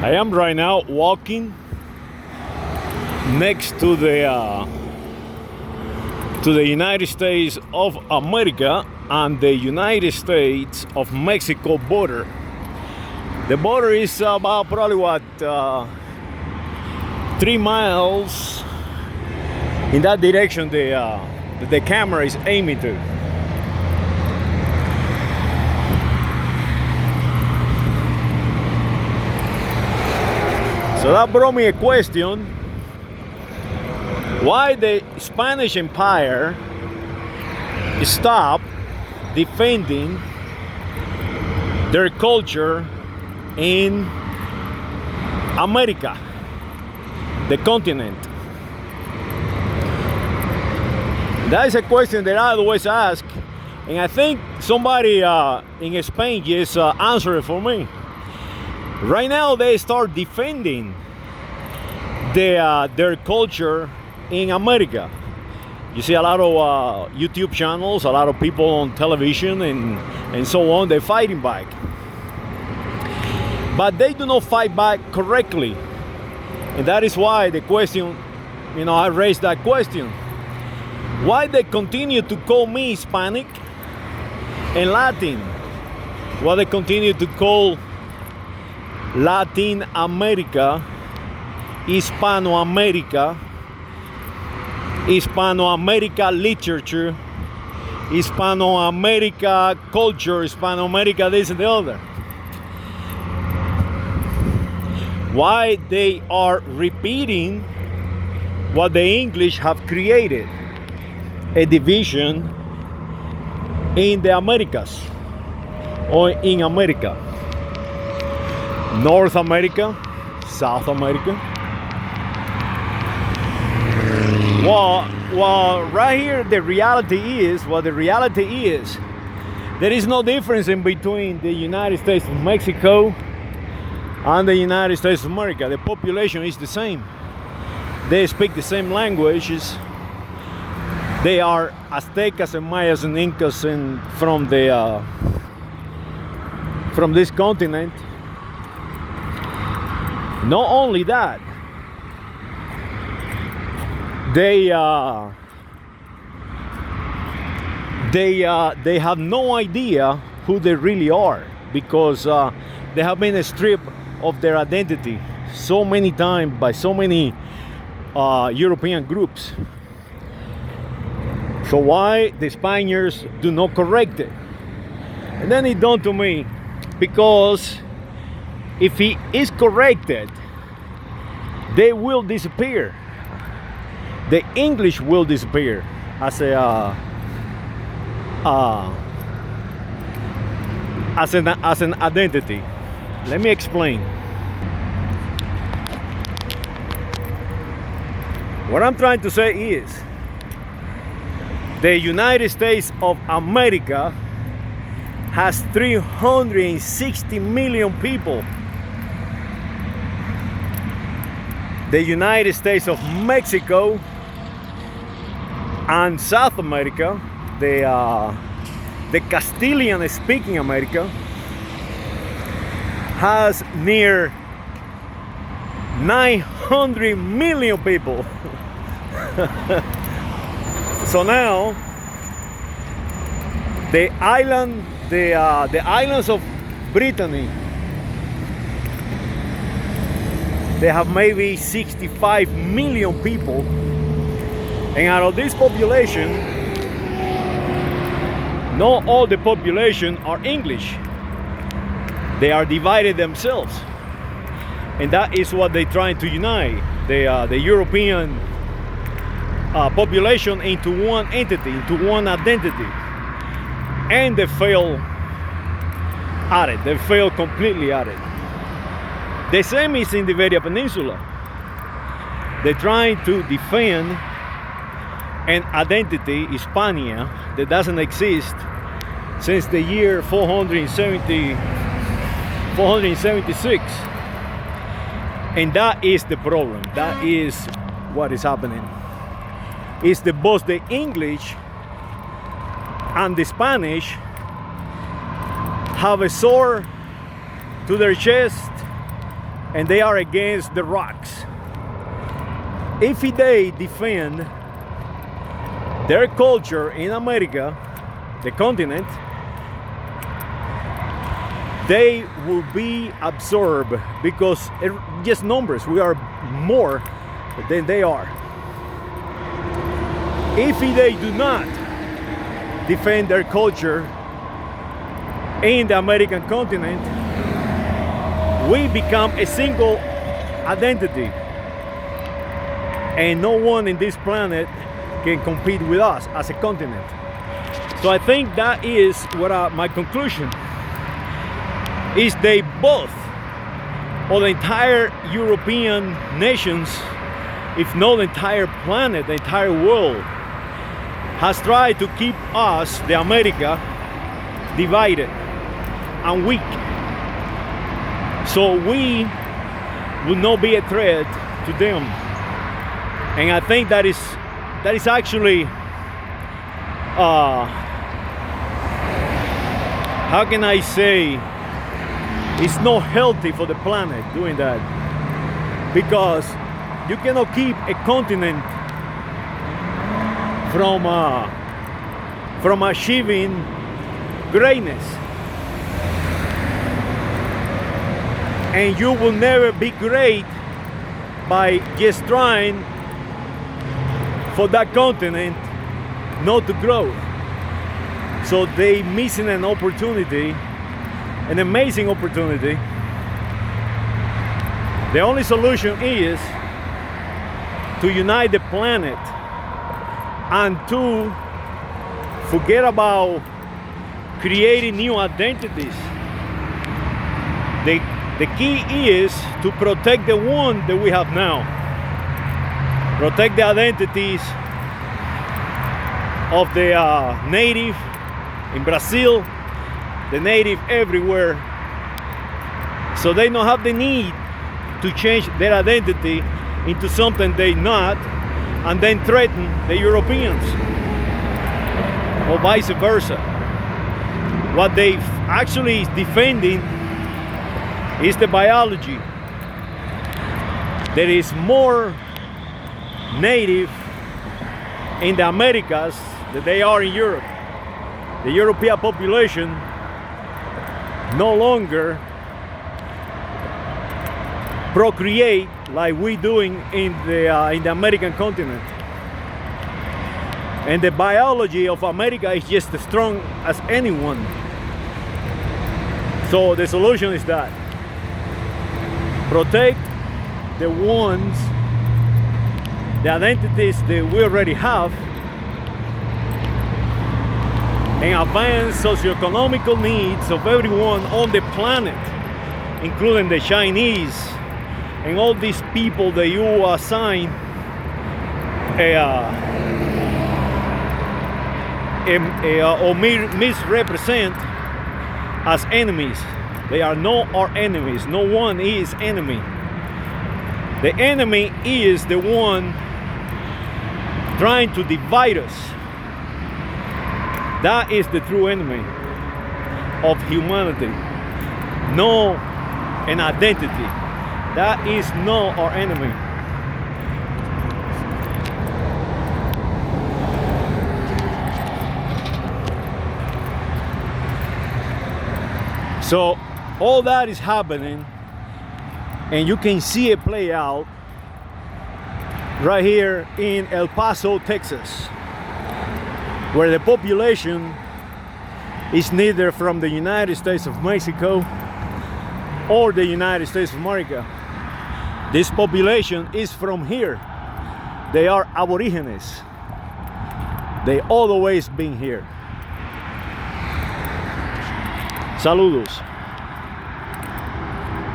I am right now walking next to the United States of America and the United States of Mexico border. The border is about probably 3 miles in that direction the camera is aiming to. So that brought me a question: why the Spanish Empire stopped defending their culture in America, the continent? That is a question that I always ask, and I think somebody in Spain just answered it for me. Right now they start defending their culture in America. You see a lot of YouTube channels, a lot of people on television and so on, they're fighting back. But they do not fight back correctly. And that is why the question, I raised that question. Why they continue to call me Hispanic and Latin? Why they continue to call Latin America, Hispanoamerica, Hispanoamerica literature, Hispanoamerica culture, Hispanoamerica this and the other? Why they are repeating what the English have created, a division in the Americas or in America. North America, South America. Well, right here the reality is, there is no difference in between the United States of Mexico and the United States of America. The population is the same. They speak the same languages. They are Aztecas and Mayas and Incas from this continent. Not only that, they have no idea who they really are, because they have been stripped of their identity so many times by so many European groups. So why the Spaniards do not correct it? And then it dawned to me, because if he is corrected, they will disappear. The English will disappear as an identity. Let me explain. What I'm trying to say is, the United States of America has 360 million people. The United States of Mexico and South America, the Castilian speaking America, has near 900 million people. So now the islands of Brittany, they have maybe 65 million people, and out of this population, not all the population are English. They are divided themselves, and that is what they're trying to unite the European population into one entity, into one identity, and they fail at it. They fail completely at it. The same is in the Iberia Peninsula. They're trying to defend an identity, Hispania, that doesn't exist since the year 476. And that is the problem. That is what is happening. It's both the English and the Spanish have a sword to their chest and they are against the rocks. If they defend their culture in America, the continent, they will be absorbed because just numbers, we are more than they are. If they do not defend their culture in the American continent, we become a single identity, and no one in this planet can compete with us as a continent. So I think that is what my conclusion is. They both, or the entire European nations, if not the entire planet, the entire world, has tried to keep us, the America, divided and weak. So we will not be a threat to them. And I think that is actually, how can I say, it's not healthy for the planet doing that, because you cannot keep a continent from achieving greatness, and you will never be great by just trying for that continent not to grow. So they missing an opportunity, an amazing opportunity. The only solution is to unite the planet and to forget about creating new identities. The key is to protect the one that we have now. Protect the identities of the native in Brazil, the native everywhere, so they don't have the need to change their identity into something they not, and then threaten the Europeans, or vice versa. What they actually is defending is the biology. There is more native in the Americas than they are in Europe. The European population no longer procreate like we doing in the American continent. And the biology of America is just as strong as anyone. So the solution is that protect the ones, the identities that we already have, and advance socioeconomical needs of everyone on the planet, including the Chinese and all these people that you assign or misrepresent as enemies. They are not our enemies. No one is enemy. The enemy is the one trying to divide us. That is the true enemy of humanity. No an identity. That is not our enemy. So all that is happening, and you can see it play out right here in El Paso, Texas, where the population is neither from the United States of Mexico or the United States of America. This population is from here. They are aborigines. They always been here. Saludos.